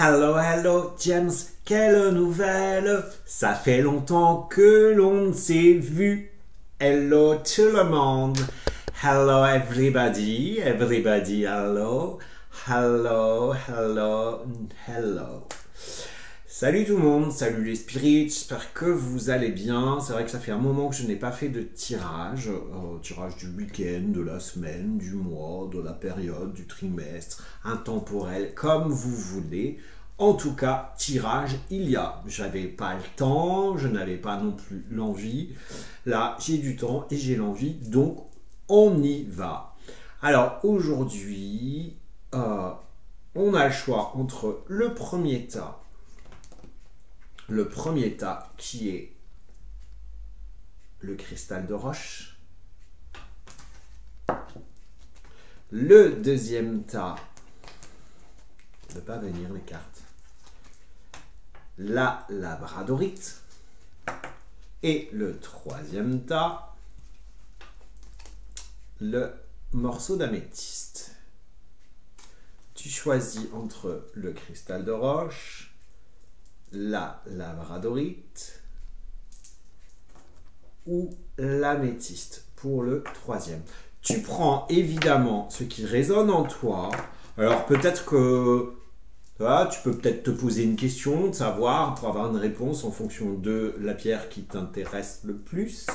Hello, hello, James, quelle nouvelle? Ça fait longtemps que l'on ne s'est vu. Hello tout le monde. Hello everybody, everybody, hello. Hello, hello, hello. Salut tout le monde, salut les spirits, j'espère que vous allez bien. C'est vrai que ça fait un moment que je n'ai pas fait de tirage du week-end, de la semaine, du mois, de la période, du trimestre, intemporel, comme vous voulez. En tout cas, tirage, il y a. J'avais pas le temps, je n'avais pas non plus l'envie. Là, j'ai du temps et j'ai l'envie, donc on y va. Alors aujourd'hui, on a le choix entre le premier tas. Le premier tas qui est le cristal de roche. Le deuxième tas, ne pas venir les cartes, la labradorite. Et le troisième tas, le morceau d'améthyste. Tu choisis entre le cristal de roche, la labradorite ou l'améthyste pour le troisième. Tu prends évidemment ce qui résonne en toi. Alors peut-être que tu peux peut-être te poser une question, de savoir, pour avoir une réponse en fonction de la pierre qui t'intéresse le plus.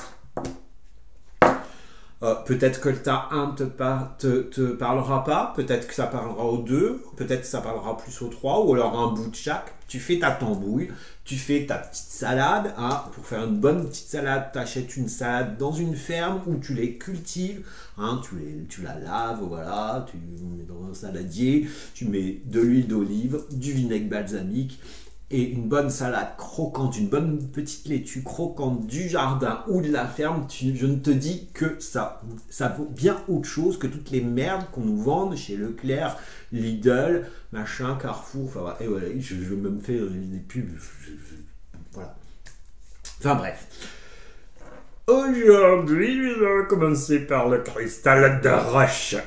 Peut-être que le tas 1 te parlera pas, peut-être que ça parlera au 2, peut-être que ça parlera plus au 3, ou alors un bout de chaque. Tu fais ta tambouille, tu fais ta petite salade. Pour faire une bonne petite salade, tu achètes une salade dans une ferme où tu les cultives. Tu la laves, voilà, tu mets dans un saladier, tu mets de l'huile d'olive, du vinaigre balsamique, et une bonne salade croquante, une bonne petite laitue croquante du jardin ou de la ferme, je ne te dis que ça vaut bien autre chose que toutes les merdes qu'on nous vend chez Leclerc, Lidl, machin, Carrefour, enfin voilà, et voilà, je vais même faire des pubs, voilà. Enfin bref. Aujourd'hui, nous allons commencer par le cristal de roche.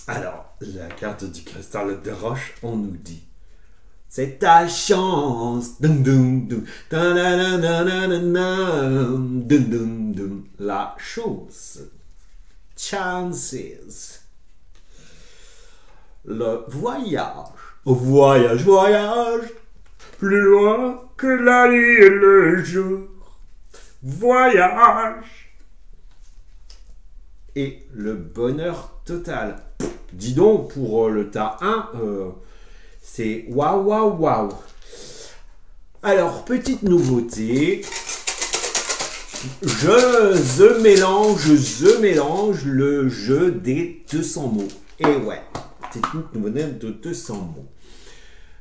Alors, la carte du cristal de roche, on nous dit: c'est ta chance. Dum, dum, dum. Dum, dum, dum. La chance. Chances. Le voyage. Voyage, voyage. Plus loin que la nuit et le jour. Voyage. Et le bonheur total. Dis donc, pour le tas 1, c'est waouh, waouh, waouh. Alors, petite nouveauté. Je mélange le jeu des 200 mots. Et ouais, technique nouveauté de 200 mots.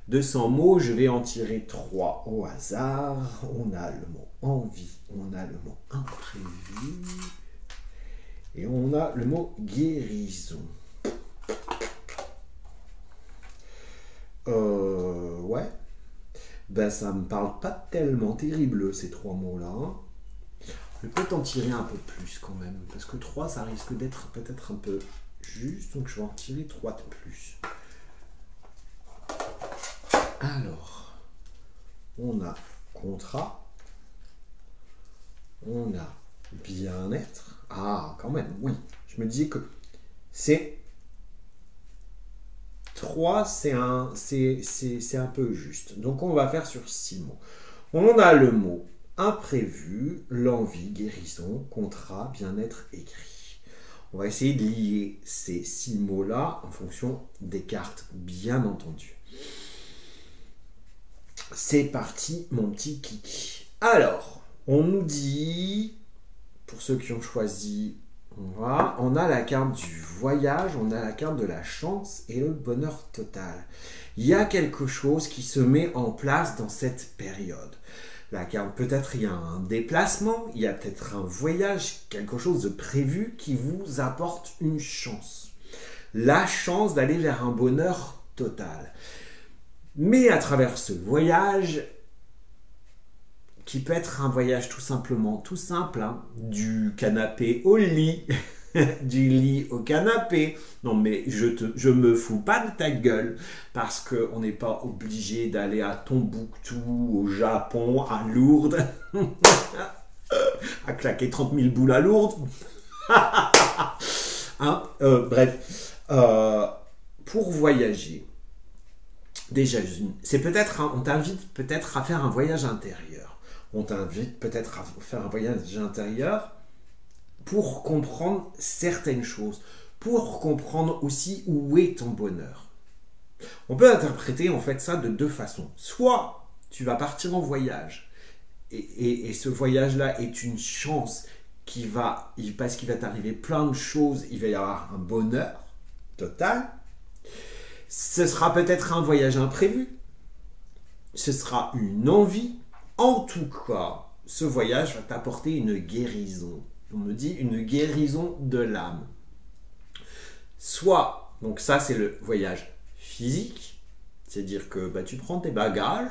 200 mots, je vais en tirer 3 au hasard. On a le mot envie, on a le mot imprévu. Et on a le mot guérison. Ouais. Ben, ça me parle pas tellement terrible, ces 3 mots-là. Je vais peut-être en tirer un peu plus quand même. Parce que 3, ça risque d'être peut-être un peu juste. Donc, je vais en tirer 3 de plus. Alors, on a contrat. On a bien-être. Ah, quand même, oui. Je me disais que c'est 3, c'est un peu juste. Donc, on va faire sur 6 mots. On a le mot imprévu, l'envie, guérison, contrat, bien-être, écrit. On va essayer de lier ces 6 mots-là en fonction des cartes, bien entendu. C'est parti, mon petit kiki. Alors, on nous dit, pour ceux qui ont choisi, on a la carte du voyage, on a la carte de la chance et le bonheur total. Il y a quelque chose qui se met en place dans cette période. La carte, peut-être il y a un déplacement, il y a peut-être un voyage, quelque chose de prévu qui vous apporte une chance. La chance d'aller vers un bonheur total. Mais à travers ce voyage, qui peut être un voyage tout simplement, tout simple, du canapé au lit, du lit au canapé. Non mais je me fous pas de ta gueule parce qu'on n'est pas obligé d'aller à Tombouctou, au Japon, à Lourdes, à claquer 30 000 boules à Lourdes. Hein, bref, pour voyager, déjà, c'est peut-être, on t'invite peut-être à faire un voyage intérieur. On t'invite peut-être à faire un voyage intérieur pour comprendre certaines choses, pour comprendre aussi où est ton bonheur. On peut interpréter en fait ça de deux façons. Soit tu vas partir en voyage et ce voyage-là est une chance parce qu'il va t'arriver plein de choses, il va y avoir un bonheur total. Ce sera peut-être un voyage imprévu, ce sera une envie. En tout cas, ce voyage va t'apporter une guérison. On me dit une guérison de l'âme. Soit, donc ça c'est le voyage physique, c'est-à-dire que tu prends tes bagages,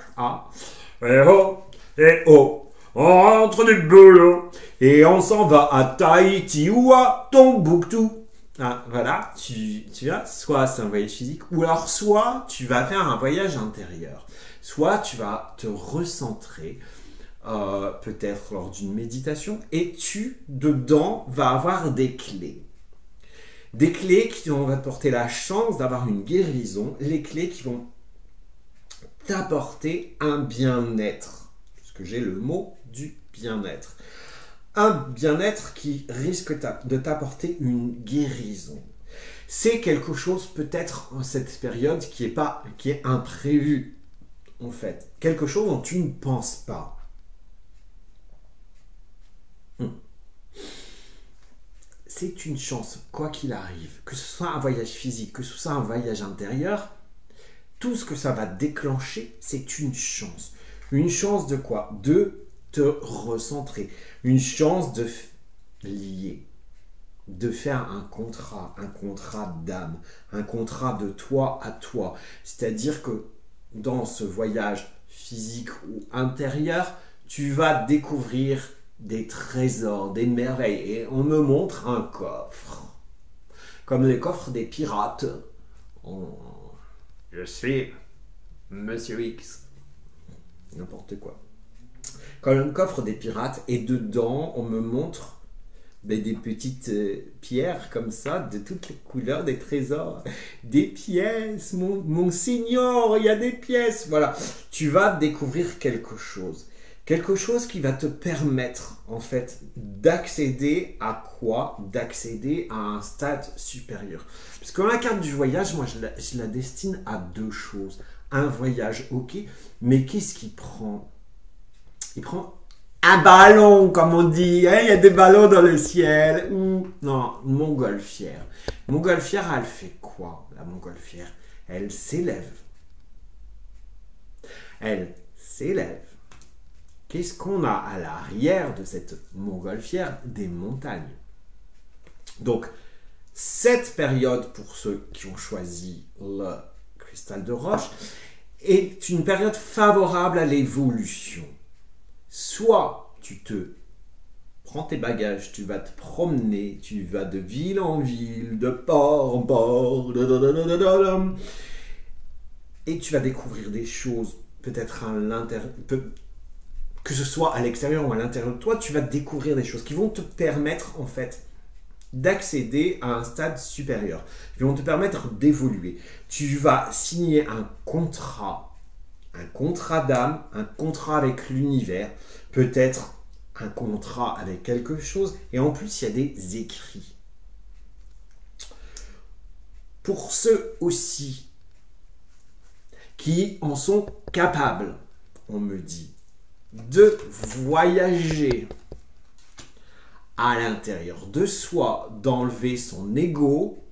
et oh, on rentre du boulot et on s'en va à Tahiti ou à Tombouctou. Voilà, tu vois, soit c'est un voyage physique, ou alors soit tu vas faire un voyage intérieur, soit tu vas te recentrer, peut-être lors d'une méditation, et dedans, vas avoir des clés. Des clés qui vont t'apporter la chance d'avoir une guérison, les clés qui vont t'apporter un bien-être, parce que j'ai le mot du bien-être. Un bien-être qui risque de t'apporter une guérison. C'est quelque chose peut-être en cette période qui est imprévu, en fait. Quelque chose dont tu ne penses pas. C'est une chance, quoi qu'il arrive, que ce soit un voyage physique, que ce soit un voyage intérieur, tout ce que ça va déclencher, c'est une chance. Une chance de quoi? De te recentrer. Une chance de lier, de faire un contrat d'âme, un contrat de toi à toi. C'est-à-dire que dans ce voyage physique ou intérieur, tu vas découvrir des trésors, des merveilles. Et on me montre un coffre. Comme les coffres des pirates. Je suis Monsieur X. N'importe quoi. Comme un coffre des pirates. Et dedans, on me montre des petites pierres comme ça, de toutes les couleurs, des trésors, des pièces. Mon seigneur, il y a des pièces. Voilà. Tu vas découvrir quelque chose. Quelque chose qui va te permettre, en fait, d'accéder à quoi? D'accéder à un stade supérieur. Parce que la carte du voyage, moi, je la destine à deux choses. Un voyage, ok, mais qu'est-ce qu'il prend? Il prend un ballon, comme on dit. Hein, il y a des ballons dans le ciel. Non, une montgolfière. Montgolfière, elle fait quoi, la montgolfière? Elle s'élève. Elle s'élève. Qu'est-ce qu'on a à l'arrière de cette montgolfière? Des montagnes. Donc, cette période, pour ceux qui ont choisi le cristal de roche, est une période favorable à l'évolution. Soit tu te prends tes bagages, tu vas te promener, tu vas de ville en ville, de port en port, et tu vas découvrir des choses, peut-être à l'intérieur, que ce soit à l'extérieur ou à l'intérieur de toi, tu vas découvrir des choses qui vont te permettre en fait d'accéder à un stade supérieur, qui vont te permettre d'évoluer. Tu vas signer un contrat d'âme, un contrat avec l'univers, peut-être un contrat avec quelque chose, et en plus il y a des écrits. Pour ceux aussi qui en sont capables, on me dit, de voyager à l'intérieur de soi, d'enlever son ego,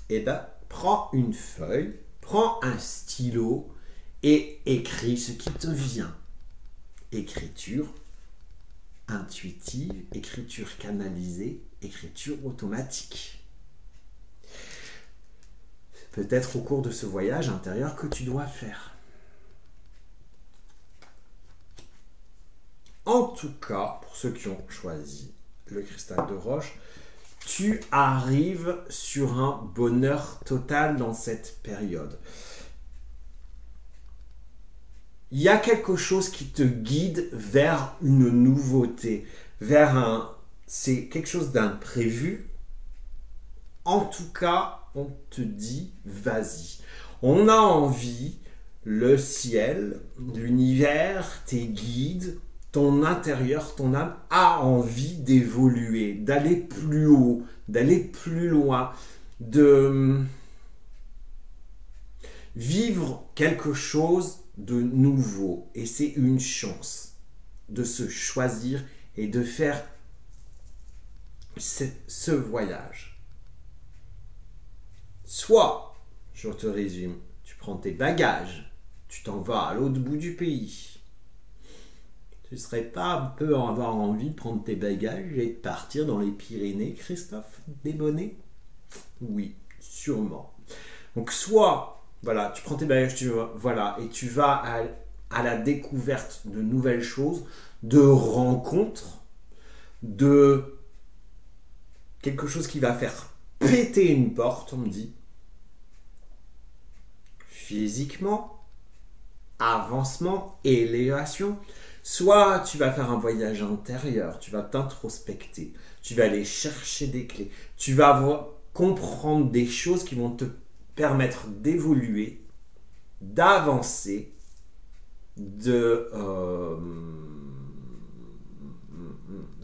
et prends une feuille, prends un stylo et écris ce qui te vient. Écriture intuitive, écriture canalisée, écriture automatique. Peut-être au cours de ce voyage intérieur que tu dois faire. En tout cas, pour ceux qui ont choisi le cristal de roche, tu arrives sur un bonheur total dans cette période. Il y a quelque chose qui te guide vers une nouveauté, c'est quelque chose d'imprévu. En tout cas, on te dit, vas-y. On a envie, le ciel, l'univers, tes guides, ton intérieur, ton âme a envie d'évoluer, d'aller plus haut, d'aller plus loin, de vivre quelque chose de nouveau. Et c'est une chance de se choisir et de faire ce voyage. Soit, je te résume, tu prends tes bagages, tu t'en vas à l'autre bout du pays. Tu ne serais pas un peu avoir envie de prendre tes bagages et de partir dans les Pyrénées, Christophe Desbonnets? Oui, sûrement. Donc soit, voilà, tu prends tes bagages, voilà, et tu vas à la découverte de nouvelles choses, de rencontres, de quelque chose qui va faire péter une porte, on me dit, physiquement, avancement, élévation. Soit tu vas faire un voyage intérieur, tu vas t'introspecter, tu vas aller chercher des clés, tu vas comprendre des choses qui vont te permettre d'évoluer, d'avancer, je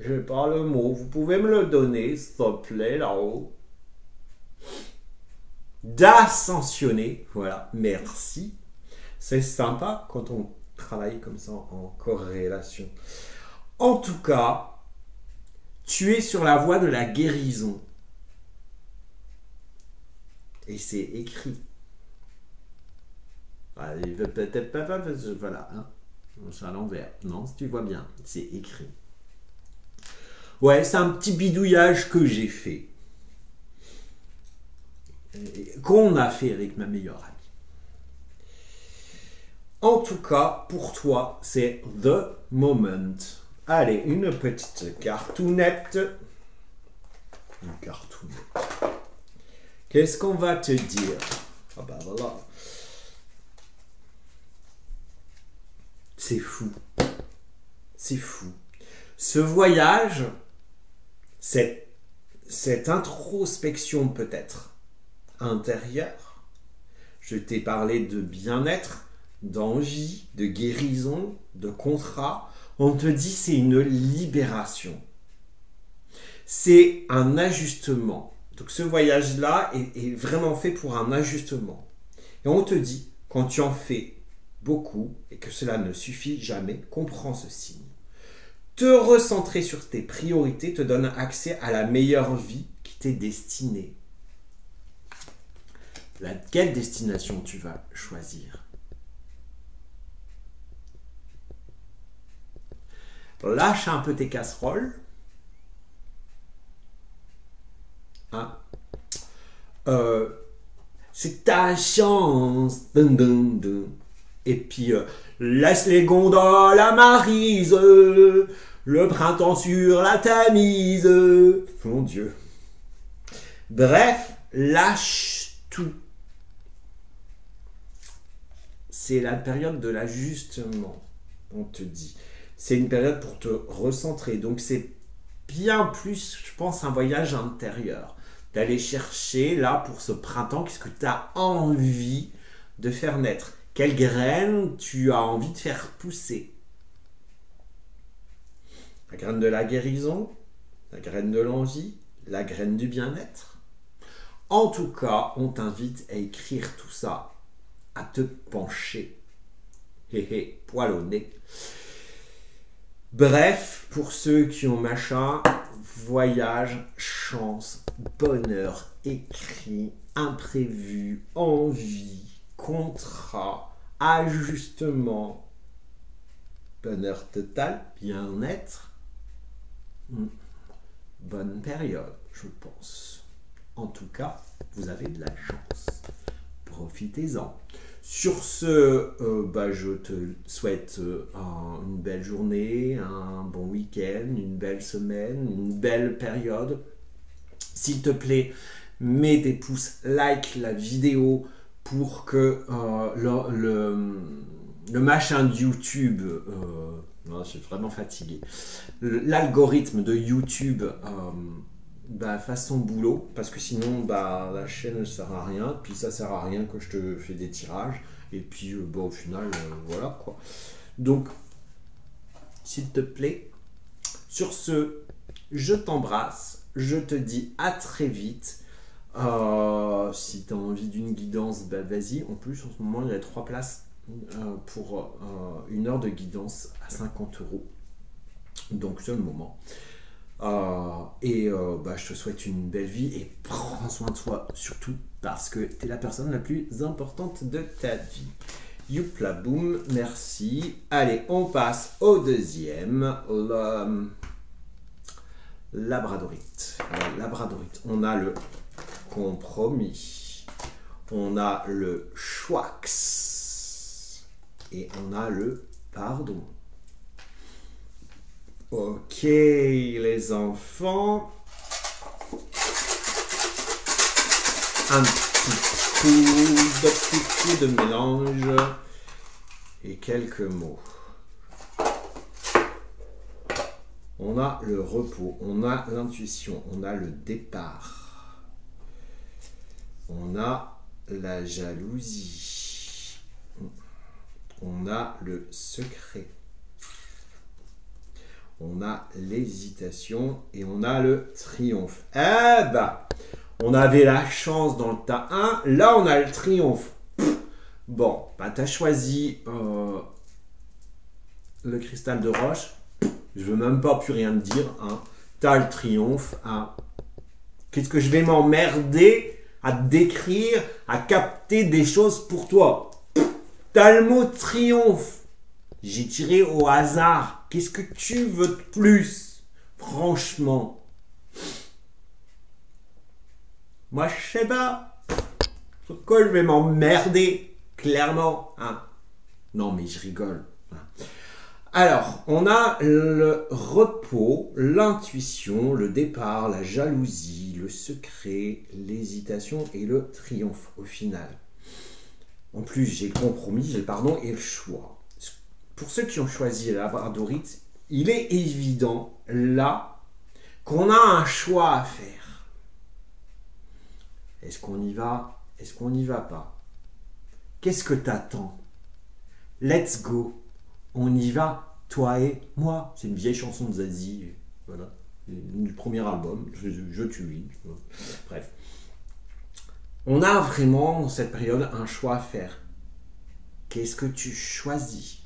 n'ai pas le mot, vous pouvez me le donner, s'il te plaît, là-haut. D'ascensionner, voilà, merci. C'est sympa quand on travaille comme ça en corrélation. En tout cas, tu es sur la voie de la guérison. Et c'est écrit. Peut-être pas, voilà, hein. C'est à l'envers. Non, si tu vois bien, c'est écrit. Ouais, c'est un petit bidouillage que j'ai fait. Qu'on a fait avec ma meilleure amie. En tout cas, pour toi, c'est the moment. Allez, une petite cartoonette. Une cartoonette. Qu'est-ce qu'on va te dire? Ah bah voilà. C'est fou. C'est fou. Ce voyage, cette introspection peut-être intérieure, je t'ai parlé de bien-être, d'envie, de guérison, de contrat. On te dit c'est une libération. C'est un ajustement. Donc ce voyage-là est vraiment fait pour un ajustement. Et on te dit, quand tu en fais beaucoup et que cela ne suffit jamais, comprends ce signe. Te recentrer sur tes priorités te donne accès à la meilleure vie qui t'est destinée. Quelle destination tu vas choisir? Lâche un peu tes casseroles. Hein? C'est ta chance. Dun, dun, dun. Et puis, laisse les gondoles à Maryse. Le printemps sur la Tamise. Mon Dieu. Bref, lâche tout. C'est la période de l'ajustement, on te dit. C'est une période pour te recentrer. Donc, c'est bien plus, je pense, un voyage intérieur. D'aller chercher, là, pour ce printemps, qu'est-ce que tu as envie de faire naître? Quelle graine tu as envie de faire pousser? La graine de la guérison, la graine de l'envie, la graine du bien-être. En tout cas, on t'invite à écrire tout ça, à te pencher. Poil au nez. Bref, pour ceux qui ont machin, voyage, chance, bonheur, écrit, imprévu, envie, contrat, ajustement, bonheur total, bien-être, bonne période, je pense. En tout cas, vous avez de la chance. Profitez-en. Sur ce, je te souhaite une belle journée, un bon week-end, une belle semaine, une belle période. S'il te plaît, mets des pouces, like la vidéo pour que le machin de YouTube, je suis vraiment fatigué, l'algorithme de YouTube fasse son boulot, parce que sinon la chaîne ne sert à rien, puis ça sert à rien que je te fais des tirages, et puis au final, voilà quoi. Donc, s'il te plaît, sur ce, je t'embrasse, je te dis à très vite. Si tu as envie d'une guidance, vas-y. En plus, en ce moment, il y a 3 places pour 1 heure de guidance à 50 €. Donc, c'est le moment. Je te souhaite une belle vie et prends soin de toi, surtout parce que tu es la personne la plus importante de ta vie. Youpla boum, merci. Allez, on passe au deuxième. Labradorite. Labradorite. On a le compromis. On a le chouax. Et on a le pardon. Ok, les enfants. Un petit coup de mélange et quelques mots. On a le repos, on a l'intuition, on a le départ. On a la jalousie. On a le secret. On a l'hésitation et on a le triomphe. On avait la chance dans le tas 1, là on a le triomphe. Bon, tu as choisi le cristal de roche. Je veux même pas plus rien te dire. Tu as le triomphe. Qu'est-ce que je vais m'emmerder à te décrire, à capter des choses pour toi? Tu as le mot triomphe. J'ai tiré au hasard. Qu'est-ce que tu veux de plus? Franchement. Moi, je sais pas. Pourquoi je vais m'emmerder? Clairement. Non, mais je rigole. Alors, on a le repos, l'intuition, le départ, la jalousie, le secret, l'hésitation et le triomphe au final. En plus, j'ai le compromis, j'ai le pardon et le choix. Pour ceux qui ont choisi la labradorite, il est évident là qu'on a un choix à faire. Est-ce qu'on y va? Est-ce qu'on n'y va pas? Qu'est-ce que t'attends? Let's go. On y va, toi et moi. C'est une vieille chanson de Zazie. Voilà. Du premier album. Je tue. Bref. On a vraiment dans cette période un choix à faire. Qu'est-ce que tu choisis?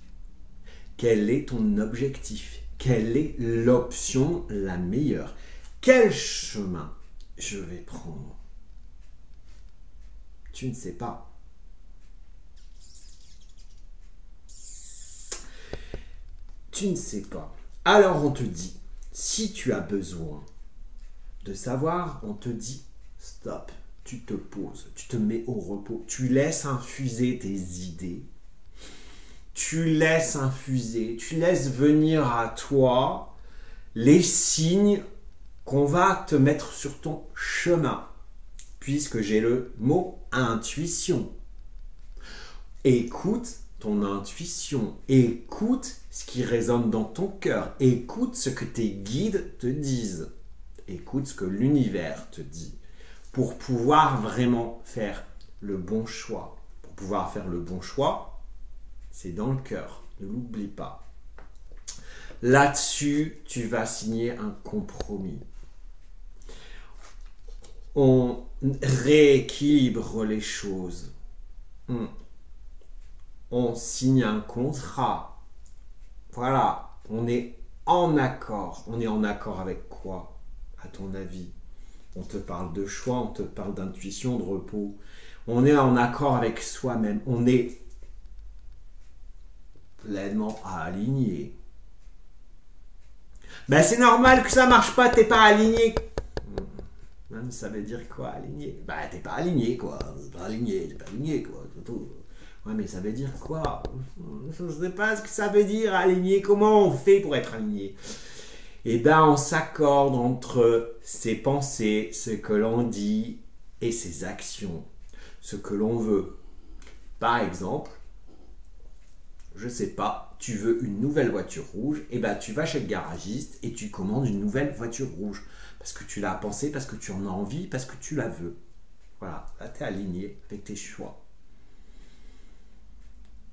Quel est ton objectif? Quelle est l'option la meilleure? Quel chemin je vais prendre? Tu ne sais pas. Tu ne sais pas. Alors on te dit, si tu as besoin de savoir, on te dit stop. Tu te poses, tu te mets au repos, tu laisses infuser tes idées. Tu laisses infuser, tu laisses venir à toi les signes qu'on va te mettre sur ton chemin. Puisque j'ai le mot intuition. Écoute ton intuition. Écoute ce qui résonne dans ton cœur. Écoute ce que tes guides te disent. Écoute ce que l'univers te dit. Pour pouvoir vraiment faire le bon choix. Pour pouvoir faire le bon choix, c'est dans le cœur, ne l'oublie pas. Là-dessus, tu vas signer un compromis. On rééquilibre les choses. On signe un contrat. Voilà, on est en accord. On est en accord avec quoi, à ton avis? On te parle de choix, on te parle d'intuition, de repos. On est en accord avec soi-même. On est pleinement aligné. Ben c'est normal que ça marche pas, t'es pas aligné. Ça veut dire quoi, aligné? Ben t'es pas aligné quoi, t'es pas aligné quoi, c'est tout. Ouais, mais ça veut dire quoi? Je ne sais pas ce que ça veut dire aligné. Comment on fait pour être aligné? Eh bien, on s'accorde entre ses pensées, ce que l'on dit, et ses actions, ce que l'on veut. Par exemple, je sais pas, tu veux une nouvelle voiture rouge, et ben tu vas chez le garagiste et tu commandes une nouvelle voiture rouge. Parce que tu l'as pensé, parce que tu en as envie, parce que tu la veux. Voilà, là tu es aligné avec tes choix.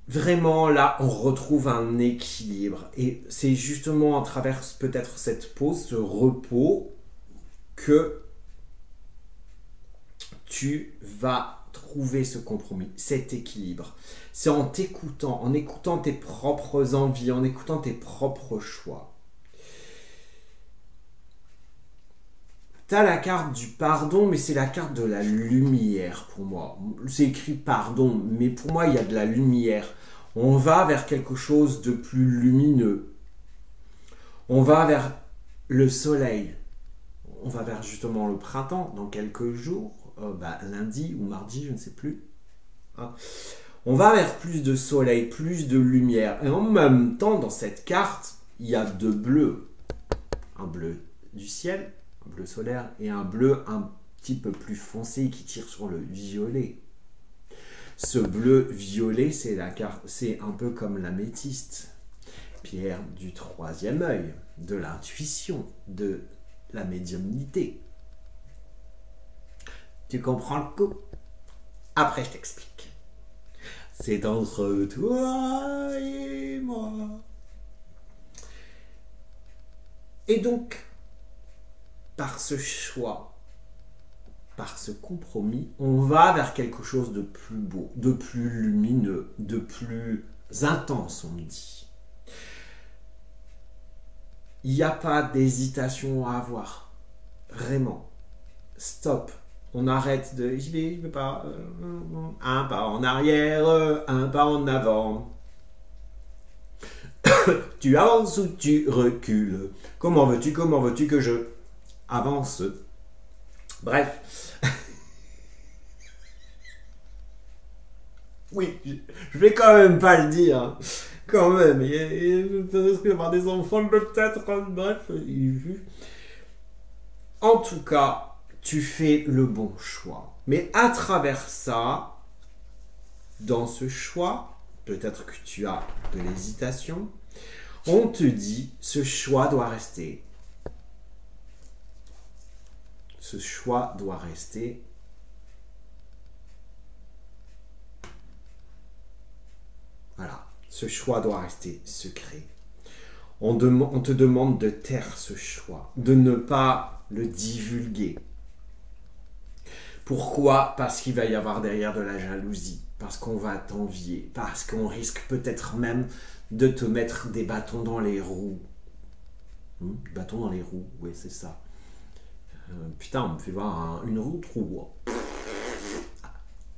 Vraiment, là, on retrouve un équilibre. Et c'est justement à travers peut-être cette pause, ce repos, que tu vas trouver ce compromis, cet équilibre. C'est en t'écoutant, en écoutant tes propres envies, en écoutant tes propres choix. Tu as la carte du pardon, mais c'est la carte de la lumière pour moi. C'est écrit pardon, mais pour moi, il y a de la lumière. On va vers quelque chose de plus lumineux. On va vers le soleil. On va vers justement le printemps dans quelques jours, lundi ou mardi, je ne sais plus. Hein. On va vers plus de soleil, plus de lumière. Et en même temps, dans cette carte, il y a deux bleus. Un bleu du ciel, un bleu solaire, et un bleu un petit peu plus foncé qui tire sur le violet. Ce bleu violet, c'est un peu comme l'améthyste, pierre du troisième œil, de l'intuition, de la médiumnité. Tu comprends le coup? Après, je t'explique. C'est entre toi et moi. Et donc, par ce choix, par ce compromis, on va vers quelque chose de plus beau, de plus lumineux, de plus intense, on me dit. Il n'y a pas d'hésitation à avoir. Vraiment. Stop. On arrête de... Je vais pas... un pas en arrière, un pas en avant. Tu avances ou tu recules. Comment veux-tu que je avance? Bref. Oui, je vais quand même pas le dire. Hein. Quand même. Il risque d'avoir des enfants peut-être. Bref. En tout cas, tu fais le bon choix. Mais à travers ça, dans ce choix, peut-être que tu as de l'hésitation, on te dit, ce choix doit rester. Ce choix doit rester. Voilà, ce choix doit rester secret. On te demande de taire ce choix, de ne pas le divulguer. Pourquoi? Parce qu'il va y avoir derrière de la jalousie, parce qu'on va t'envier, parce qu'on risque peut-être même de te mettre des bâtons dans les roues. Bâtons dans les roues, oui c'est ça. Putain, on me fait voir une roue trop.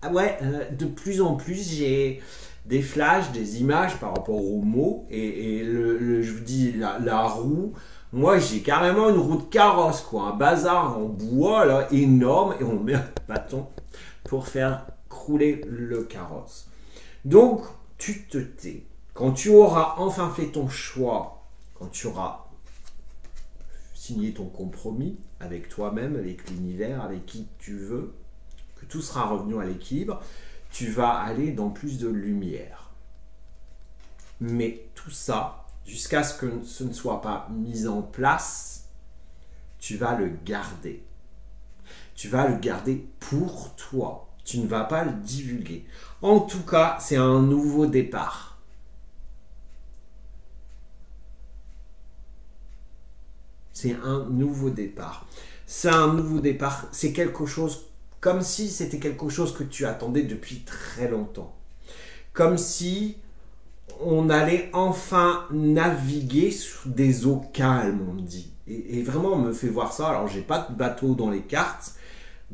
Ah ouais, de plus en plus j'ai des flashs, des images par rapport aux mots et je vous dis la roue. Moi j'ai carrément une roue de carrosse quoi, un bazar en bois là énorme et on met un bâton pour faire crouler le carrosse. Donc tu te tais. Quand tu auras enfin fait ton choix, quand tu auras signé ton compromis avec toi-même, avec l'univers, avec qui tu veux, que tout sera revenu à l'équilibre, tu vas aller dans plus de lumière. Mais tout ça, jusqu'à ce que ce ne soit pas mis en place, tu vas le garder. Tu vas le garder pour toi. Tu ne vas pas le divulguer. En tout cas, c'est un nouveau départ. C'est un nouveau départ. C'est un nouveau départ. C'est quelque chose comme si c'était quelque chose que tu attendais depuis très longtemps. Comme si on allait enfin naviguer sur des eaux calmes, on me dit. Et vraiment, on me fait voir ça. Alors, j'ai pas de bateau dans les cartes,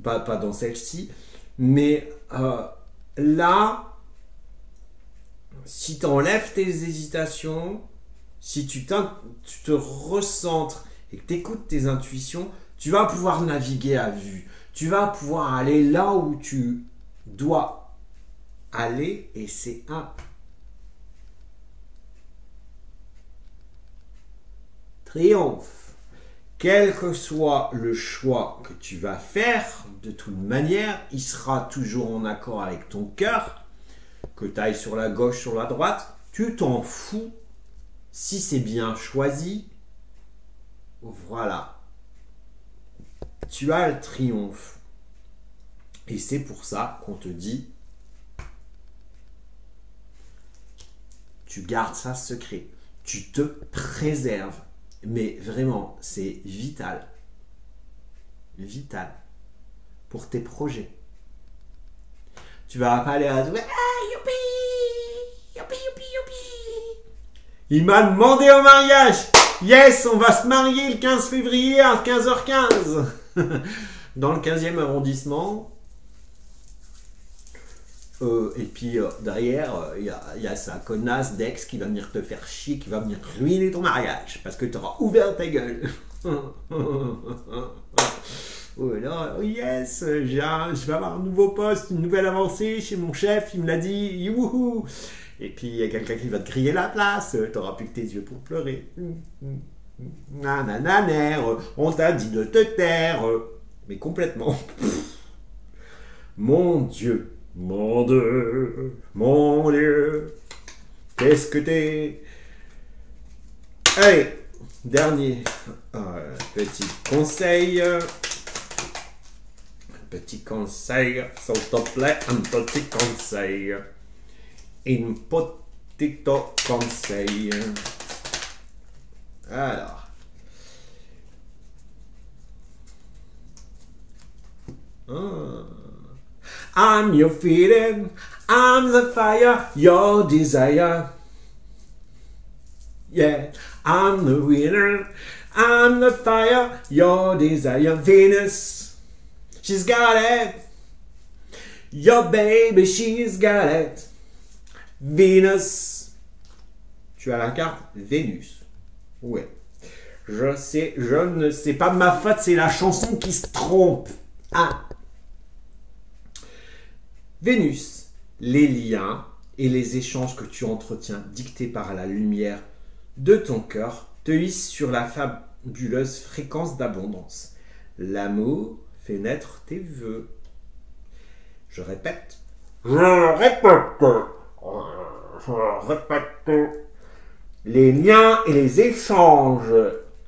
pas dans celle-ci. Mais là, si tu enlèves tes hésitations, si tu te recentres et que tu écoutes tes intuitions, tu vas pouvoir naviguer à vue. Tu vas pouvoir aller là où tu dois Allez, et c'est un triomphe. Quel que soit le choix que tu vas faire, de toute manière, il sera toujours en accord avec ton cœur. Que tu ailles sur la gauche, sur la droite, tu t'en fous. Si c'est bien choisi, voilà. Tu as le triomphe. Et c'est pour ça qu'on te dit, tu gardes ça secret. Tu te préserves. Mais vraiment, c'est vital. Vital. Pour tes projets. Tu vas pas aller à... Ah, youpi! Youpi, youpi, youpi! Il m'a demandé au mariage! Yes, on va se marier le 15 février à 15h15! Dans le 15e arrondissement. Et puis derrière, il y a sa connasse d'ex qui va venir te faire chier, qui va venir ruiner ton mariage parce que tu auras ouvert ta gueule. Oh là, oh yes, je vais avoir un nouveau poste, une nouvelle avancée chez mon chef, il me l'a dit, youhou. Et puis il y a quelqu'un qui va te griller la place, tu n'auras plus que tes yeux pour pleurer. Nanananer, on t'a dit de te taire. Mais complètement. Mon Dieu. Mon Dieu, mon Dieu, qu'est-ce que t'es? Allez, dernier petit conseil. Petit conseil, s'il te plaît, un petit conseil. Un petit conseil. Alors. I'm your feeling, I'm the fire, your desire. Yeah, I'm the winner, I'm the fire, your desire. Venus, she's got it. Your baby, she's got it. Venus. Tu as la carte Vénus. Ouais. Je sais, je ne sais pas ma faute, c'est la chanson qui se trompe. Ah. Vénus, les liens et les échanges que tu entretiens dictés par la lumière de ton cœur te hissent sur la fabuleuse fréquence d'abondance. L'amour fait naître tes vœux. Je répète. Je répète. Les liens et les échanges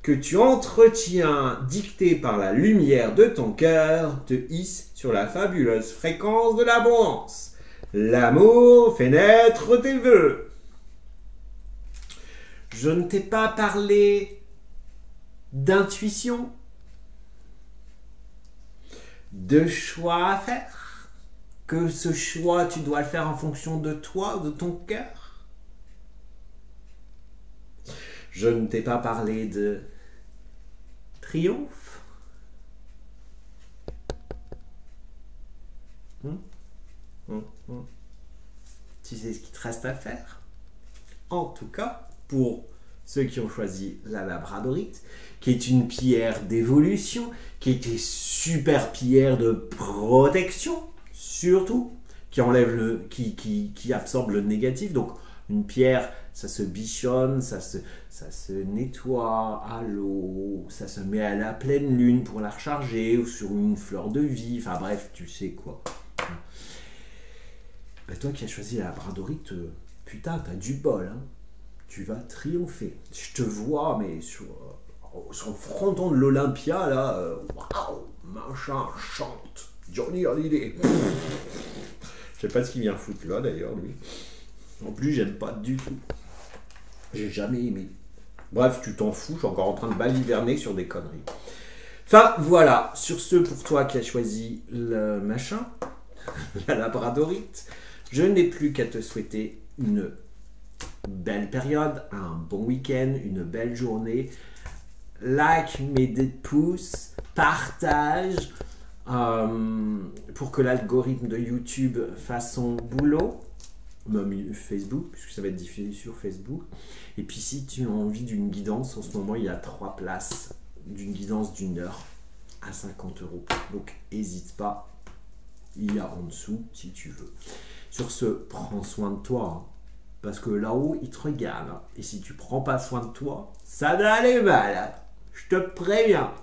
que tu entretiens dictés par la lumière de ton cœur te hissent sur la fabuleuse fréquence de l'abondance. L'amour fait naître tes vœux. Je ne t'ai pas parlé d'intuition, de choix à faire, que ce choix tu dois le faire en fonction de toi, de ton cœur. Je ne t'ai pas parlé de triomphe. Tu sais ce qu'il te reste à faire? En tout cas, pour ceux qui ont choisi la labradorite, qui est une pierre d'évolution, qui est une super pierre de protection, surtout, qui enlève qui absorbe le négatif. Donc, une pierre, ça se bichonne, ça se nettoie à l'eau, ça se met à la pleine lune pour la recharger, ou sur une fleur de vie, enfin bref, tu sais quoi. Ben, toi qui as choisi la labradorite, putain, t'as du bol, hein. Tu vas triompher. Je te vois, mais sur le fronton de l'Olympia, là, waouh, machin, chante, Johnny Hallyday. Je sais pas ce qu'il vient foutre là, d'ailleurs, lui. En plus, j'aime pas du tout. J'ai jamais aimé. Bref, tu t'en fous, je suis encore en train de baliverner sur des conneries. Enfin, voilà. Sur ce, pour toi qui as choisi le machin, la labradorite, je n'ai plus qu'à te souhaiter une belle période, un bon week-end, une belle journée. Like, mets des pouces, partage pour que l'algorithme de YouTube fasse son boulot. Même Facebook, puisque ça va être diffusé sur Facebook. Et puis si tu as envie d'une guidance, en ce moment il y a 3 places d'une guidance d'1 heure à 50 €. Donc n'hésite pas, il y a en dessous si tu veux. Sur ce, prends soin de toi. Hein. Parce que là-haut, ils te regardent. Hein. Et si tu prends pas soin de toi, ça va aller mal. Hein. Je te préviens.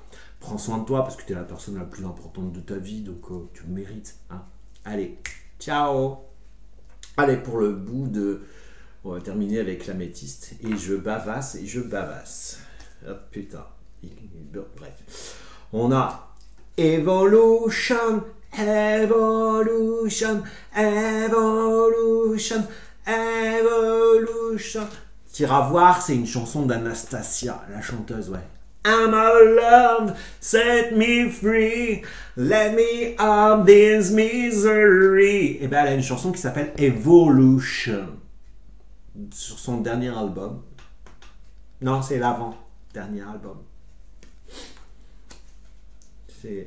Prends soin de toi parce que tu es la personne la plus importante de ta vie. Donc tu le mérites. Hein. Allez, ciao. Allez, pour le bout de... On va terminer avec l'améthyste. Et je bavasse et je bavasse. Oh, putain. Bref. On a Evolution, Evolution, Evolution, Evolution. T'iras voir, c'est une chanson d'Anastasia, la chanteuse, ouais. I'm alone, set me free, let me out this misery. Et ben elle a une chanson qui s'appelle Evolution. Sur son dernier album. Non, c'est l'avant-dernier album.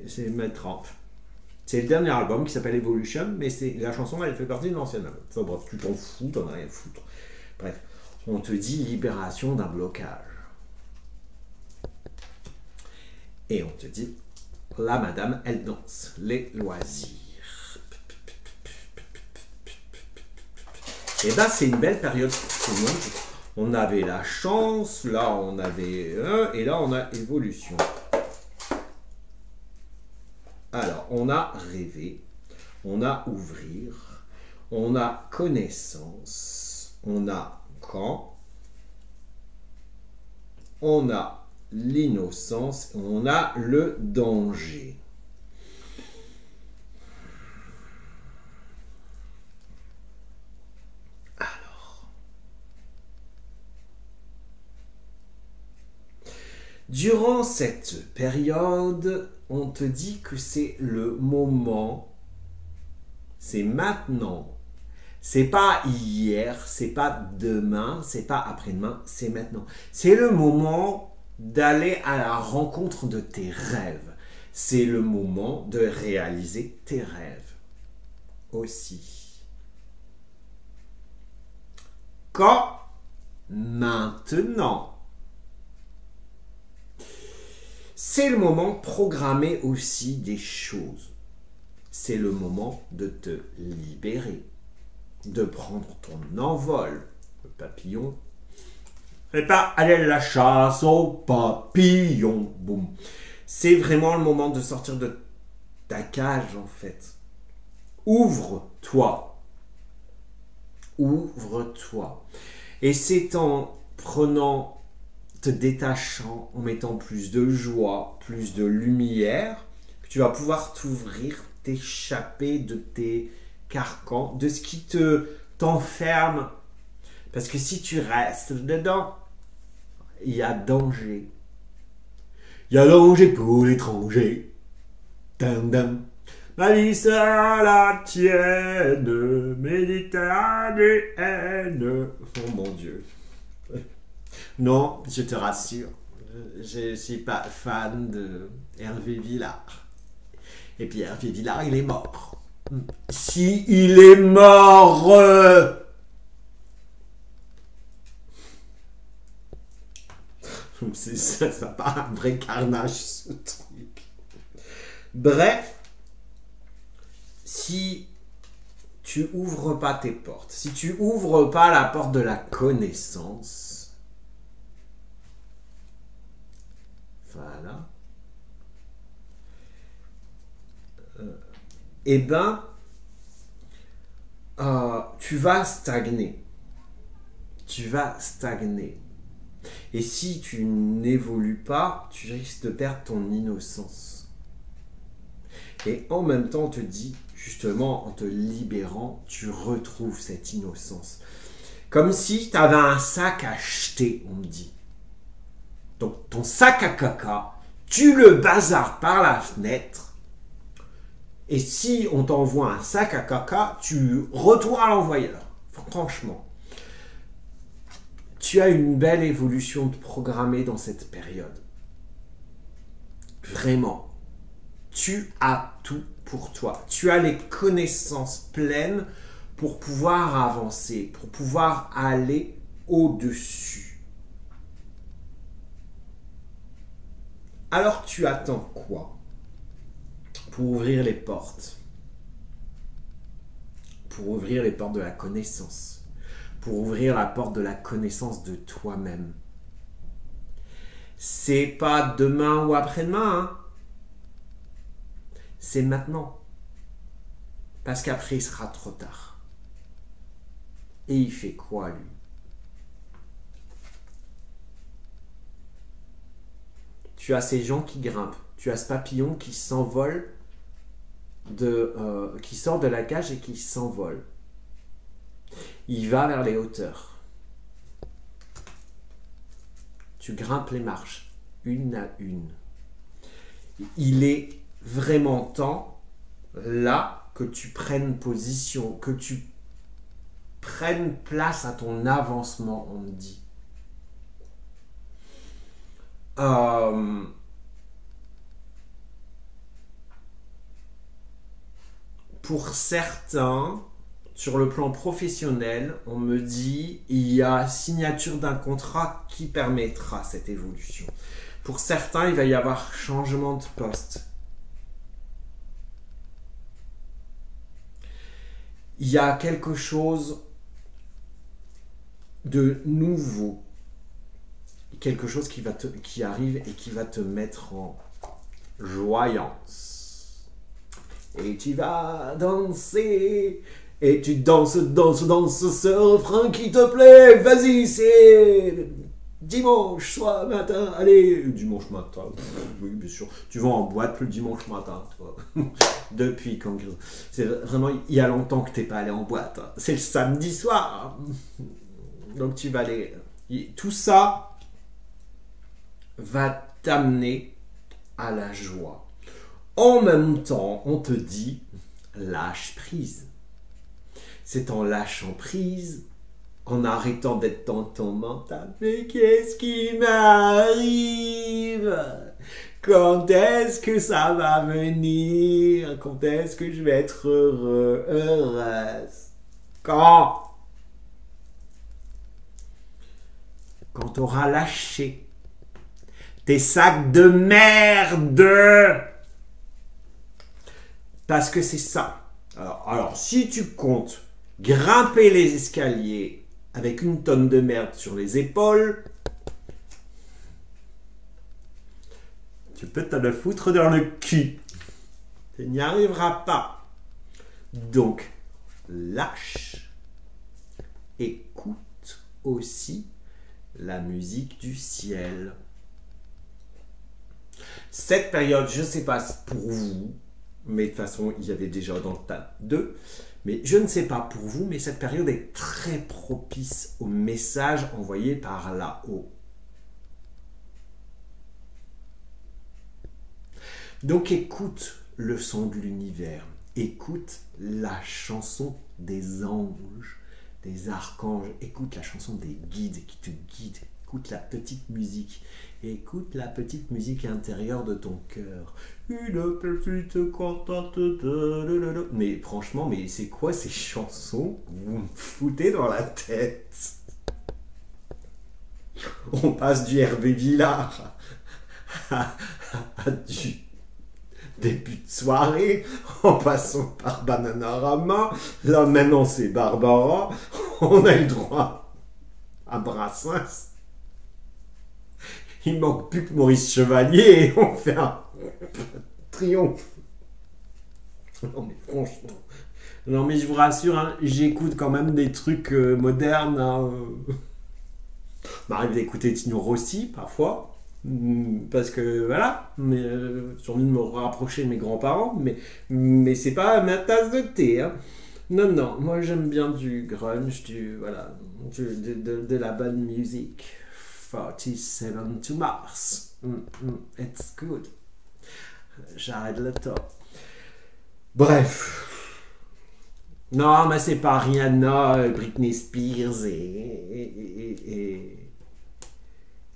C'est Metramp. C'est le dernier album qui s'appelle Evolution, mais la chanson, elle fait partie de l'ancien album. Enfin bref, tu t'en fous, t'en as rien à foutre. Bref, on te dit libération d'un blocage. Et on te dit, la madame, elle danse. Les loisirs. Et ben, c'est une belle période pour tout le monde. On avait la chance, là on avait et là on a évolution. Alors, on a rêver, on a ouvrir, on a connaissance, on a quand, on a l'innocence, on a le danger. Alors, durant cette période, on te dit que c'est le moment, c'est maintenant. C'est pas hier, c'est pas demain, c'est pas après-demain, c'est maintenant. C'est le moment d'aller à la rencontre de tes rêves. C'est le moment de réaliser tes rêves aussi. Quand? Maintenant. C'est le moment de programmer aussi des choses. C'est le moment de te libérer, de prendre ton envol. Le papillon. Et pas aller à la chasse au papillon. Boum. C'est vraiment le moment de sortir de ta cage en fait. Ouvre-toi. Ouvre-toi. Et c'est en prenant, te détachant, en mettant plus de joie, plus de lumière, que tu vas pouvoir t'ouvrir, t'échapper de tes carcans, de ce qui t'enferme. Parce que si tu restes dedans, il y a danger. Il y a danger pour l'étranger. Dun, dun. Ma vie sera la tienne, méditerranéenne. Oh mon Dieu. Non, je te rassure, je ne suis pas fan de Hervé Villard. Et puis Hervé Villard, il est mort. Si il est mort ça part un vrai carnage ce truc. Bref, si tu ouvres pas tes portes, si tu ouvres pas la porte de la connaissance, voilà, eh ben, tu vas stagner. Tu vas stagner. Et si tu n'évolues pas, tu risques de perdre ton innocence. Et en même temps, on te dit, justement, en te libérant, tu retrouves cette innocence. Comme si tu avais un sac à jeter, on me dit. Donc, ton sac à caca, tu le bazardes par la fenêtre. Et si on t'envoie un sac à caca, tu retournes à l'envoyeur. Franchement. Tu as une belle évolution de programmer dans cette période. Vraiment. Tu as tout pour toi. Tu as les connaissances pleines pour pouvoir avancer, pour pouvoir aller au-dessus. Alors tu attends quoi? Pour ouvrir les portes. pour ouvrir les portes de la connaissance, pour ouvrir la porte de la connaissance de toi-même. C'est pas demain ou après-demain, hein. C'est maintenant. Parce qu'après, il sera trop tard. Et il fait quoi, lui? Tu as ces gens qui grimpent. Tu as ce papillon qui s'envole, qui sort de la cage et qui s'envole. Il va vers les hauteurs. Tu grimpes les marches, une à une. Il est vraiment temps, là, que tu prennes position, que tu prennes place à ton avancement, on me dit. Pour certains, sur le plan professionnel, on me dit il y a signature d'un contrat qui permettra cette évolution. Pour certains, il va y avoir changement de poste. Il y a quelque chose de nouveau, quelque chose qui arrive et qui va te mettre en joyance. Et tu vas danser, et tu danses ce refrain qui te plaît. Vas-y, c'est dimanche soir matin. Allez, dimanche matin. Oui, bien sûr. Tu vas en boîte le dimanche matin, toi. Depuis quand? C'est vraiment, il y a longtemps que tu n'es pas allé en boîte. C'est le samedi soir. Donc tu vas aller. Tout ça va t'amener à la joie. En même temps, on te dit, lâche prise. C'est en lâchant prise, en arrêtant d'être dans ton mental. Mais qu'est-ce qui m'arrive? Quand est-ce que ça va venir? Quand est-ce que je vais être heureux, heureuse? Quand tu auras lâché tes sacs de merde. Parce que c'est ça. Alors, si tu comptes grimper les escaliers avec une tonne de merde sur les épaules, tu peux te le foutre dans le cul. Tu n'y arriveras pas. Donc, lâche. Écoute aussi la musique du ciel. Cette période, je ne sais pas pour vous, mais de toute façon, il y avait déjà dans le tas 2. Mais je ne sais pas pour vous, mais cette période est très propice aux messages envoyés par là-haut. Donc écoute le son de l'univers. Écoute la chanson des anges, des archanges. Écoute la chanson des guides qui te guident. Écoute la petite musique. Écoute la petite musique intérieure de ton cœur. Une petite cantate. Mais franchement, mais c'est quoi ces chansons que vous me foutez dans la tête? On passe du Hervé Villard à du début de soirée, en passant par Bananarama. Là maintenant c'est Barbara. On a eu droit à Brassens. Il manque plus que Maurice Chevalier et on fait un triomphe. Non mais franchement. Non mais je vous rassure, hein, j'écoute quand même des trucs modernes. Hein. M'arrive d'écouter Tino Rossi parfois. Parce que voilà, mais j'ai envie de me rapprocher de mes grands-parents, mais c'est pas ma tasse de thé. Hein. Non, non, moi j'aime bien du grunge, de la bonne musique. 47 to Mars. It's good. J'arrête le top. Bref. Non, mais c'est pas Rihanna, Britney Spears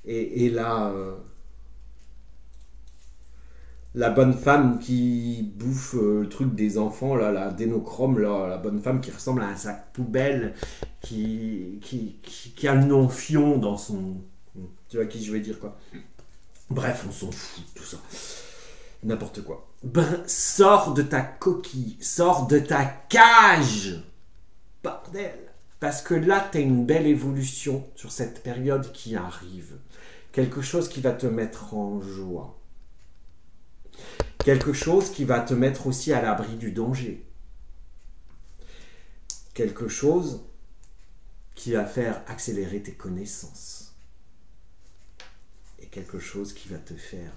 et là, la bonne femme qui bouffe le truc des enfants, là, la dénochrome, là, la bonne femme qui ressemble à un sac poubelle, qui a le nom Fion dans son... Tu vois qui je vais dire, quoi. Bref, on s'en fout de tout ça. N'importe quoi. Sors de ta coquille, sors de ta cage. bordel. Parce que là, tu as une belle évolution sur cette période qui arrive. Quelque chose qui va te mettre en joie. Quelque chose qui va te mettre aussi à l'abri du danger. Quelque chose qui va faire accélérer tes connaissances. Et quelque chose qui va te faire...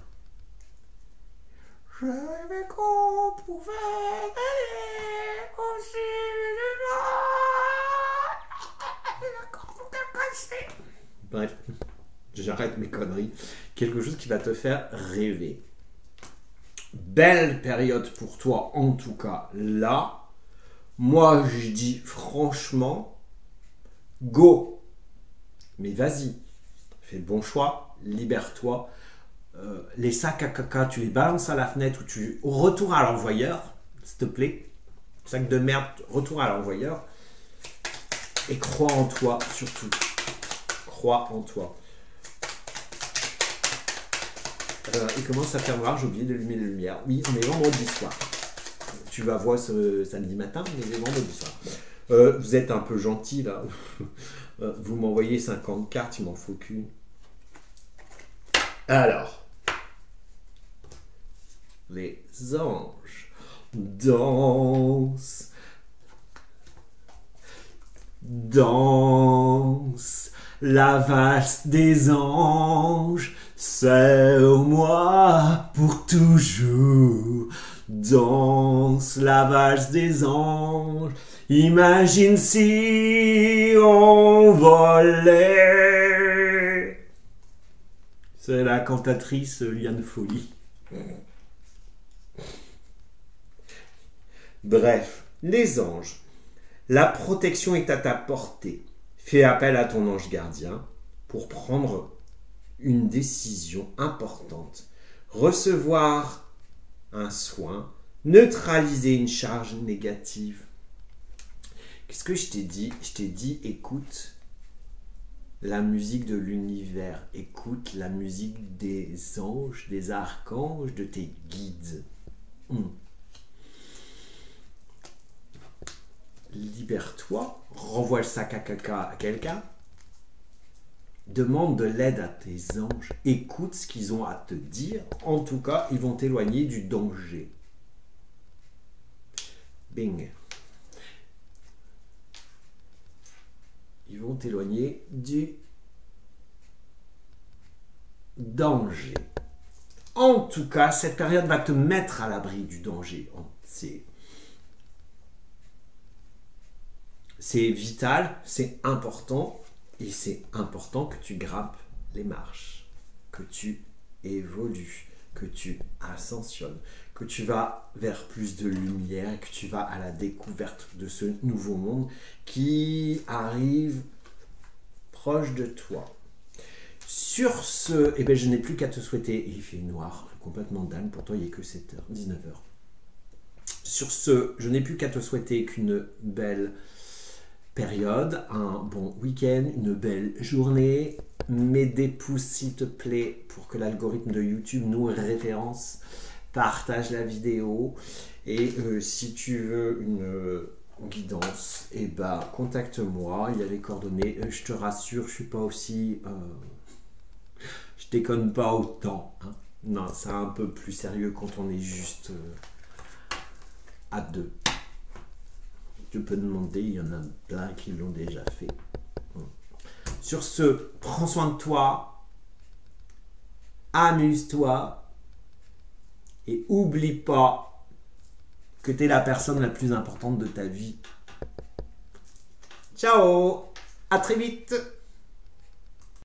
Je rêvais qu'on pouvait aller aussi. Bref, j'arrête mes conneries. Quelque chose qui va te faire rêver. Belle période pour toi, en tout cas, là. Moi, je dis franchement, go. Mais vas-y, fais le bon choix, libère-toi. Les sacs à caca, tu les balances à la fenêtre ou tu retournes à l'envoyeur, s'il te plaît. Sac de merde, retourne à l'envoyeur. Et crois en toi, surtout. Crois en toi. Il commence à faire noir, j'ai oublié d'allumer les lumières. Oui, on est vendredi soir. Tu vas voir ce samedi matin, mais c'est vendredi soir. Vous êtes un peu gentil là. Vous m'envoyez 50 cartes, il m'en faut qu'une. Alors. Les anges dansent. Danse la valse des anges, serre-moi pour toujours. Danse la valse des anges, imagine si on volait. C'est la cantatrice Liane Folly. Bref, les anges. La protection est à ta portée. Fais appel à ton ange gardien pour prendre une décision importante. Recevoir un soin, neutraliser une charge négative. Qu'est-ce que je t'ai dit? Je t'ai dit, écoute la musique de l'univers, écoute la musique des anges, des archanges, de tes guides. Libère-toi, renvoie le sac à caca à quelqu'un, demande de l'aide à tes anges, écoute ce qu'ils ont à te dire, en tout cas, ils vont t'éloigner du danger. Bing. Ils vont t'éloigner du danger. En tout cas, cette période va te mettre à l'abri du danger. C'est vital, c'est important, et c'est important que tu grimpes les marches, que tu évolues, que tu ascensionnes, que tu vas vers plus de lumière, que tu vas à la découverte de ce nouveau monde qui arrive proche de toi. Sur ce, eh ben, je n'ai plus qu'à te souhaiter, il fait noir, complètement dingue, pourtant il n'est que 7h, 19h. Sur ce, je n'ai plus qu'à te souhaiter qu'une belle période, un bon week-end, une belle journée. Mets des pouces s'il te plaît pour que l'algorithme de YouTube nous référence. Partage la vidéo et si tu veux une guidance, eh ben, contacte-moi, il y a les coordonnées. Je te rassure, je suis pas aussi... je déconne pas autant. Hein. Non, c'est un peu plus sérieux quand on est juste à deux. Tu peux demander, il y en a plein qui l'ont déjà fait. Sur ce, prends soin de toi, amuse-toi et oublie pas que tu es la personne la plus importante de ta vie. Ciao, à très vite.